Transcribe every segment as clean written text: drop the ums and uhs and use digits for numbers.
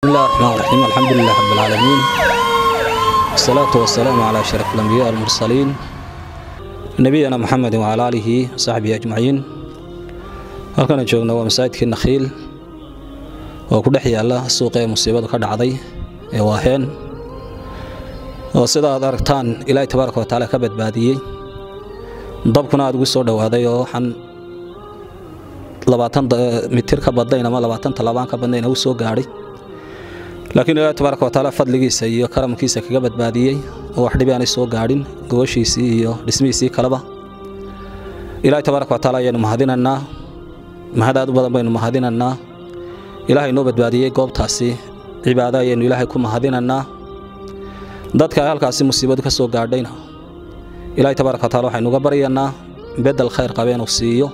بسم الله الرحمن الرحيم. الحمد لله رب العالمين، والصلاة والسلام على أشرف الأنبياء المرسلين نبينا محمد وعلى آله وصحبه أجمعين. halkan joogna waa masaajidkii Nakhiil oo ku dhex yaala suuqa musiibada ka dhacday ee Waaheen oo sida aad aragtaan Ilaahay tabaaraka wa taala ka badbaadiyay dabkuna aad ugu soo dhawaaday oo waxaan 20 mitir ka badnayn ama 20 talaabaan ka badnayn uu soo gaaray, laakiin Ilaahay tabaaraka wa taala fadligiisa iyo karamkiisa kaga badbaadiyay oo wax dhib aan soo gaarin gooshiisii iyo dhismihiisii kalaba. Ilaahay tabaaraka wa taala ayanu mahadinanaa, mahadaad badan baynu mahadinanaa. Ilaahay noo badbaadiyay goobtaasi cibaado ayaynu Ilaahay ku mahadinanaa. dadka halkaasi musiibadu ka soo gaadhayna Ilaahay tabaaraka wa taala waxaynu uga baryaynaa bedel khayr qabeen oo siiyo.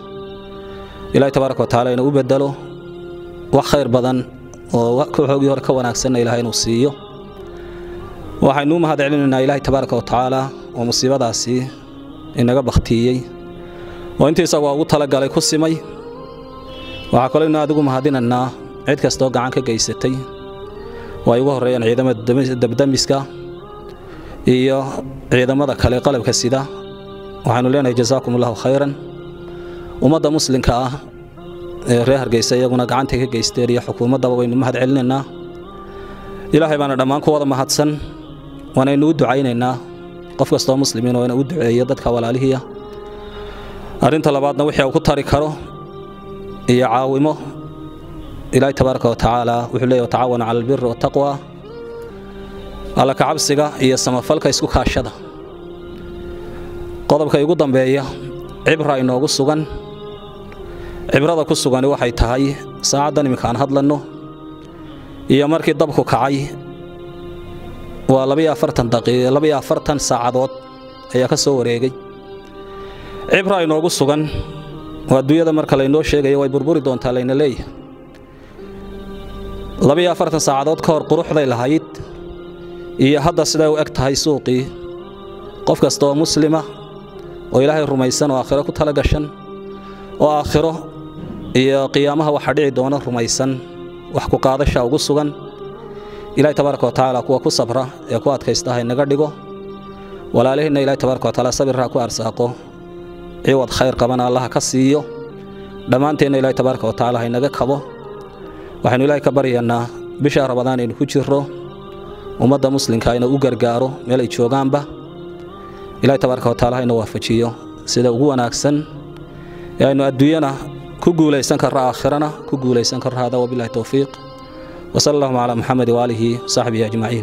Ilaahay tabaaraka wa taala inuu bedelo wax khayr badan oo xoogii hore ka wanaagsan Ilaahay inuu siiyo. waxaynu mahad celinaynaa Ilaahay tabaaraka wa taala oo musiibadaasi inaga baqtiyay oo intiisa waa ugu tala galay ku simay. waxa kale in adigu mahadinanaa cid kasta oo gacan ka geysatay way ugu horeeyaan ciidamada dabdamiska iyo ciidamada kale qalabka sida. waxaanu leenahay jazaakumullahu khayran. ummadda muslimka ah ee reer Hargeysa iyaguna gacanta ka geysteen iyo xukuumadda waynu mahad celinaynaa. Ilaahay baana dhammaan ku wada mahadsan, waanaynu u ducaynaynaa qof kasta oo muslimiin oo inuu u duceeyo dadka walaalihiya. arinta labaadna wixii uu ku tari karo iyo caawimo Ilaahay tabaaraka wa taala wuxuu leeyahay tacaawanu 'ala al-birri wa taqwa, alla ka cabsiga iyo samafalka isku kaashada. qodobka ugu dambeeya cibra inoogu sugan. cibrada ku sugan waxay tahay saacadan imkaan hadlano iyo markii dabku kacay waa 42 daqiiqo 42 saacadood ayaa ka soo wareegay. cibra inoogu sugan waa adduunyada marka la inoo sheegayo way burburi doontaa layna leeyahay. 42 saacadood ka hor quruxday lahayd iyo hadda sida uu eg tahay suuqii. qof kasta oo muslima oo Ilaahay rumaysan oo aakhiro ku tala gashan oo aakhiro iyo qiyaamaha waxa dhici doona rumaysan wax ku qaadasha ugu sugan. Ilaahay tabaaraka wa taala kuwa ku sabra ee ku adkaysta inaga dhigo. walaalihina Ilaahay tabaaraka wa taala sabirra ku arsaaqo ciwad khayr qabana Allah ka siiyo. dhamaanteena Ilaahay tabaaraka wa taala inaga kabo. waxaanu Ilaahay ka baryaynaa bisha Ramadaan inuu ku jiro ummadda muslimka inuu u gargaaro meel ay joogaanba. Ilaahay tabaaraka wa taala inuu waafajiyo sida ugu wanaagsan ee aynu adduunyana ku guuleysan karno aakhirana ku guuleysan karno. hada wabillahi tawfiiq wa sallallahu ala muhammad wa alihi wa sahbihi ajma'in.